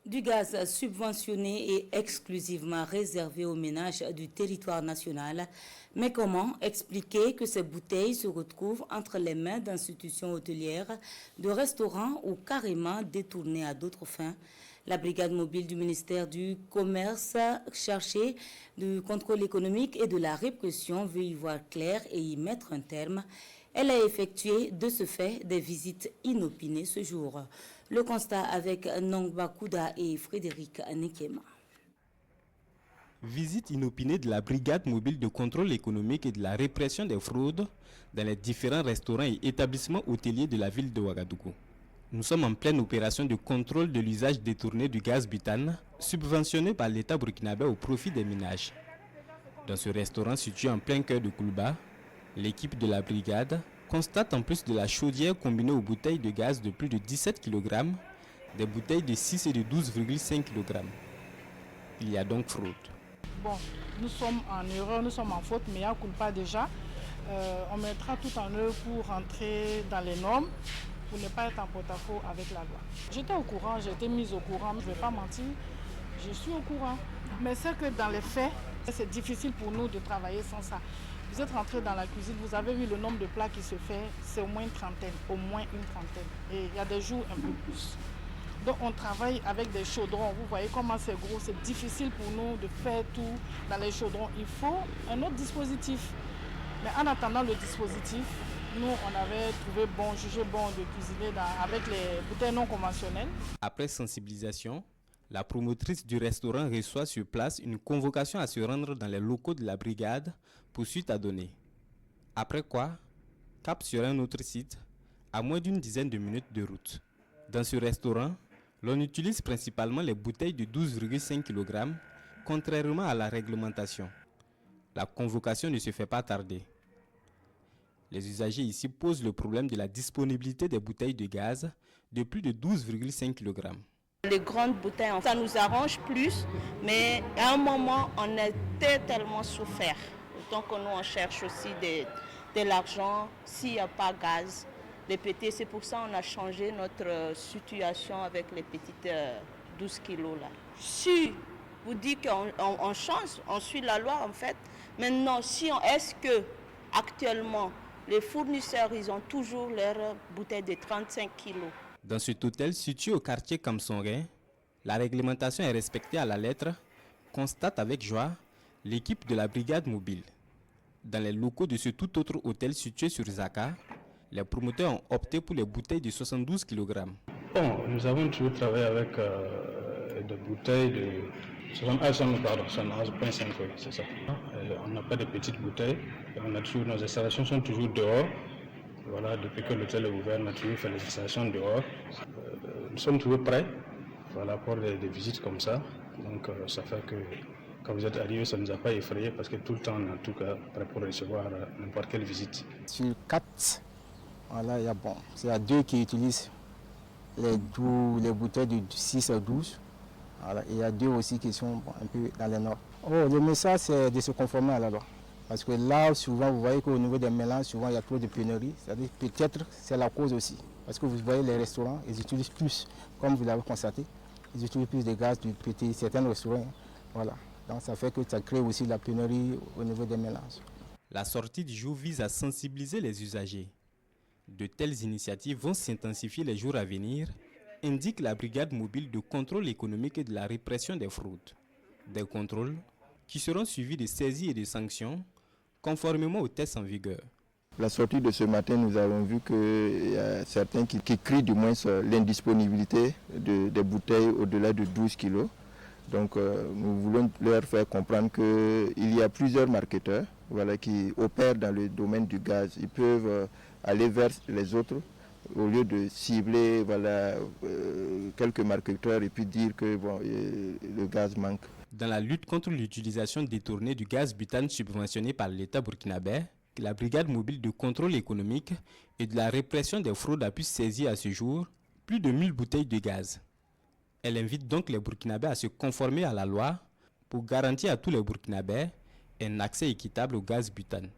Du gaz subventionné et exclusivement réservé aux ménages du territoire national. Mais comment expliquer que ces bouteilles se retrouvent entre les mains d'institutions hôtelières, de restaurants ou carrément détournées à d'autres fins? La brigade mobile du ministère du Commerce, chargée du contrôle économique et de la répression, veut y voir clair et y mettre un terme. Elle a effectué de ce fait des visites inopinées ce jour. Le constat avec Nongba Kouda et Frédéric Nekema. Visite inopinée de la brigade mobile de contrôle économique et de la répression des fraudes dans les différents restaurants et établissements hôteliers de la ville de Ouagadougou. Nous sommes en pleine opération de contrôle de l'usage détourné du gaz butane, subventionné par l'État burkinabé au profit des ménages. Dans ce restaurant situé en plein cœur de Koulba, l'équipe de la brigade constate en plus de la chaudière combinée aux bouteilles de gaz de plus de 17 kg, des bouteilles de 6 et de 12,5 kg. Il y a donc fraude. Bon, nous sommes en erreur, nous sommes en faute, mais à culpa déjà. On mettra tout en œuvre pour rentrer dans les normes, pour ne pas être en porte-à-faux avec la loi. J'étais au courant, j'ai été mise au courant, je ne vais pas mentir, je suis au courant. Mais c'est que dans les faits, c'est difficile pour nous de travailler sans ça. Vous êtes rentré dans la cuisine, vous avez vu le nombre de plats qui se fait, c'est au moins une trentaine, Et il y a des jours un peu plus. Donc on travaille avec des chaudrons. Vous voyez comment c'est gros, c'est difficile pour nous de faire tout dans les chaudrons. Il faut un autre dispositif. Mais en attendant le dispositif, nous on avait jugé bon de cuisiner avec les bouteilles non conventionnelles. Après sensibilisation, la promotrice du restaurant reçoit sur place une convocation à se rendre dans les locaux de la brigade pour suite à donner. Après quoi, cap sur un autre site, à moins d'une dizaine de minutes de route. Dans ce restaurant, l'on utilise principalement les bouteilles de 12,5 kg, contrairement à la réglementation. La convocation ne se fait pas tarder. Les usagers ici posent le problème de la disponibilité des bouteilles de gaz de plus de 12,5 kg. Les grandes bouteilles, ça nous arrange plus, mais à un moment, on était tellement souffert. Donc nous, on cherche aussi de l'argent s'il n'y a pas de gaz. Les petits, c'est pour ça qu'on a changé notre situation avec les petites 12 kilos là. Si vous dites qu'on change, on suit la loi en fait. Maintenant, est-ce que actuellement les fournisseurs, ils ont toujours leurs bouteilles de 35 kilos? Dans cet hôtel situé au quartier Kamsongé, la réglementation est respectée à la lettre, constate avec joie l'équipe de la brigade mobile. Dans les locaux de ce tout autre hôtel situé sur Zaka, les promoteurs ont opté pour les bouteilles de 72 kg. Bon, nous avons toujours travaillé avec des bouteilles de 71,5, c'est ça. On n'a pas de petites bouteilles, nos installations sont toujours dehors. Voilà, depuis que l'hôtel est ouvert, on a toujours fait les installations dehors. Nous sommes toujours prêts, voilà, pour des visites comme ça. Donc ça fait que quand vous êtes arrivés, ça ne nous a pas effrayés parce que tout le temps, on est en tout cas prêt pour recevoir n'importe quelle visite. Sur 4, voilà, il y a 2 qui utilisent les bouteilles de 6 à 12. Voilà, et il y a 2 aussi qui sont un peu dans les normes. Le message, c'est de se conformer à la loi. Parce que là, souvent, vous voyez qu'au niveau des mélanges, souvent, il y a trop de pénurie. C'est-à-dire peut-être c'est la cause aussi. Parce que vous voyez les restaurants, ils utilisent plus, comme vous l'avez constaté, ils utilisent plus de gaz du petit, certains restaurants. Voilà. Donc ça fait que ça crée aussi la pénurie au niveau des mélanges. La sortie du jour vise à sensibiliser les usagers. De telles initiatives vont s'intensifier les jours à venir, indique la brigade mobile de contrôle économique et de la répression des fraudes. Des contrôles qui seront suivis de saisies et de sanctions, conformément aux tests en vigueur. La sortie de ce matin, nous avons vu qu'il y a certains qui crient du moins l'indisponibilité des bouteilles au-delà de 12 kilos. Donc nous voulons leur faire comprendre qu'il y a plusieurs marketeurs, voilà, qui opèrent dans le domaine du gaz. Ils peuvent aller vers les autres au lieu de cibler, voilà, quelques marketeurs et puis dire que le gaz manque. Dans la lutte contre l'utilisation détournée du gaz butane subventionné par l'État burkinabé, la brigade mobile de contrôle économique et de la répression des fraudes a pu saisir à ce jour plus de 1000 bouteilles de gaz. Elle invite donc les Burkinabés à se conformer à la loi pour garantir à tous les Burkinabés un accès équitable au gaz butane.